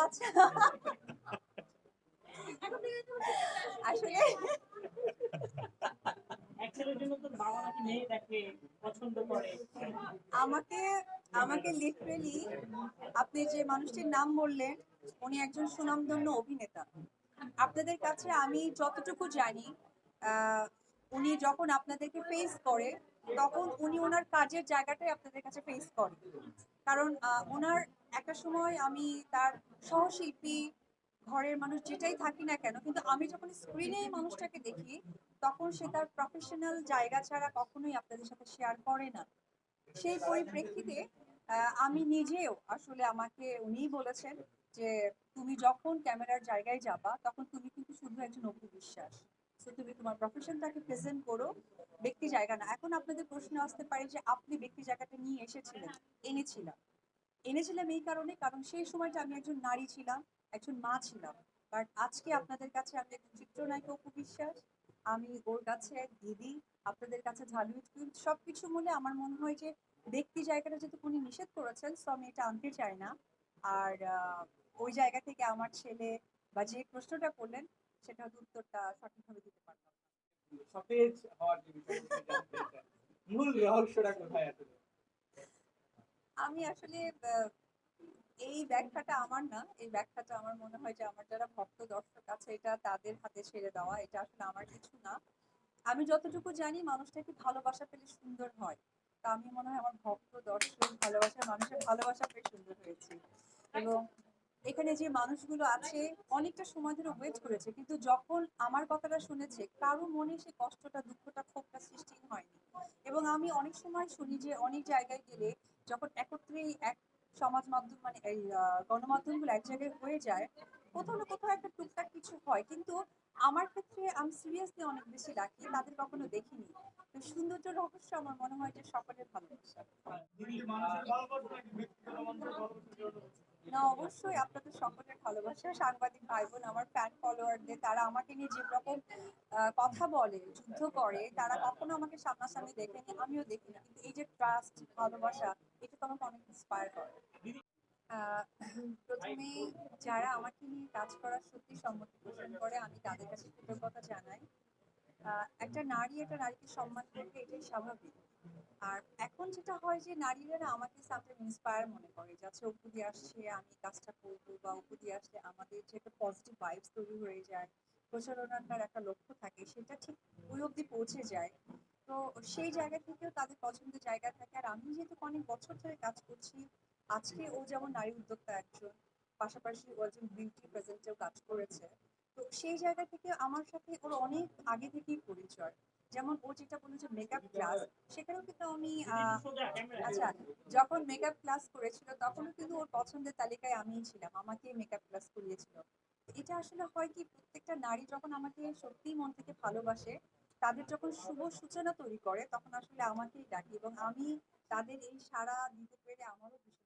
আচ্ছা আসলে আমাকে আমাকে লিটারেলি আপনি যে মানুষটির নাম বললেন উনি একজন সুনামধন্য অভিনেতা। আপনাদের কাছে আমি যতটুকু জানি আহ, উনি যখন আপনাদেরকে ফেস করে তখন উনি ওনার কাজের জায়গাটাই আপনাদের কাছে ফেস করে। কারণ ওনার একটা সময় আমি তার সহশিল্পী ঘরের মানুষ যেটাই থাকি না কেন, কিন্তু আমি যখন স্ক্রিনে মানুষটাকে দেখি তখন সে তার প্রফেশনাল জায়গা ছাড়া কখনোই আপনাদের সাথে শেয়ার করে না। সেই পরিপ্রেক্ষিতে আমি নিজেও আসলে আমাকে উনিই বলেছেন যে তুমি যখন ক্যামেরার জায়গায় যাবা তখন তুমি কিন্তু শুধু একজন অপু বিশ্বাস। So, তুমি তোমার প্রফেশনটাকে প্রেজেন্ট করো, ব্যক্তি জায়গা না। এখন আপনাদের প্রশ্ন আসতে পারে যে আপনি ব্যক্তি জায়গাটা নিয়ে এসেছিলেন, এনেছিলাম এনেছিলাম এই কারণে, কারণ সেই সময়টা আমি একজন নারী ছিলাম, একজন মা ছিলাম। বাট আজকে আপনাদের কাছে আমি একজন চিত্রনায়িকা অপু বিশ্বাস, আমি ওর কাছে দিদি, আপনাদের কাছে ঝালুই টুইন, সবকিছু মিলে আমার মনে হয় যে ব্যক্তি জায়গাটা যেহেতু উনি নিষেধ করেছেন, সো আমি এটা আনতে চাই না। আর ওই জায়গা থেকে আমার ছেলে বা যে প্রশ্নটা করলেন সেটা হয়তো উত্তরটা সঠিকভাবে দিতে পারলাম না। সতেজ হওয়ার যে বিষয়টা জানতে চাই, মূল রহস্যটা কোথায় আসলে? আমি আসলে এই ব্যাখ্যাটা আমার না, এই ব্যাখ্যাটা আমার মনে হয় যে আমার যারা ভক্ত দর্শক আছে এটা তাদের হাতে ছেড়ে দেওয়া, এটা আসলে আমার কিছু না। আমি যতটুকু জানি মানুষটাকে ভালোবাসা পেলে সুন্দর হয়। তা আমি মনে হয় আমার ভক্ত দর্শক ভালোবাসার মানুষের ভালোবাসা পেয়ে সুন্দর হয়েছে। এবং এখানে যে মানুষগুলো আছে অনেকটা সময় ধরে ওয়েট করেছে, কিন্তু যখন আমার কথাটা শুনেছে কারো মনে সে কষ্টটা দুঃখটা ক্ষোভটা সৃষ্টি হয়নি। এবং আমি অনেক সময় শুনি যে অনেক জায়গায় গেলে যখন একত্রে এক সমাজ মাধ্যম মানে এই গণমাধ্যমগুলো এক জায়গায় হয়ে যায়, কোথাও না কোথাও একটা টুকটাক কিছু হয়, কিন্তু আমার ক্ষেত্রে আমি সিরিয়াসলি অনেক বেশি রাখি, তাদের কখনো দেখিনি। তো সৌন্দর্য রহস্য আমার মনে হয় যে সকলের ভালোবাসা। না, অবশ্যই আপনাদের সকলের ভালোবাসা, সাংবাদিক ভাই বোন, আমার ফ্যান ফলোয়ারদের, তারা আমাকে নিয়ে যে রকম কথা বলে, যুদ্ধ করে, তারা কখনো আমাকে সামনাসামনি দেখেনি, আমিও দেখিনি, কিন্তু এই যে ট্রাস্ট ভালোবাসা, এটা তো আমাকে অনেক ইন্সপায়ার করে। আহ, প্রথমে যারা আমাকে নিয়ে কাজ করার সত্যি সম্মতি পোষণ করে আমি তাদের কাছে কৃতজ্ঞতা জানাই। একটা নারী একটা নারীকে সম্মান করবে, এটাই স্বাভাবিক। আর এখন যেটা হয় যে নারীরা না আমাকে সামটাইম ইন্সপায়ার মনে করে যে আচ্ছা অপু দিয়ে আসছে আমি কাজটা করবো, বা অপু দিয়ে আসলে আমাদের যে একটা পজিটিভ ভাইবস তৈরি হয়ে যায়, প্রচারণার একটা লক্ষ্য থাকে সেটা ঠিক ওই অবধি পৌঁছে যায়। তো সেই জায়গা থেকেও তাদের পছন্দের জায়গা থাকে। আর আমি যেহেতু অনেক বছর ধরে কাজ করছি, আজকে ও যেমন নারী উদ্যোক্তা একজন, পাশাপাশি ও একজন বিউটি প্রেজেন্টেও কাজ করেছে। তো সেই জায়গা থেকে আমার সাথে ওর অনেক আগে থেকেই পরিচয়। যেমন ও যেটা বললো যে মেকআপ ক্লাস, সেখানেও কিন্তু আমি আচ্ছা, যখন মেকআপ ক্লাস করেছিল তখনও কিন্তু ওর পছন্দের তালিকায় আমিই ছিলাম, আমাকেই মেকআপ ক্লাস করিয়েছিল। তো এটা আসলে হয় কি, প্রত্যেকটা নারী যখন আমাকে সত্যিই মন থেকে ভালোবাসে, তাদের যখন শুভ সূচনা তৈরি করে তখন আসলে আমাকেই ডাকে, এবং আমি তাদের এই সাড়া দিতে পেরে আমারও ভীষণ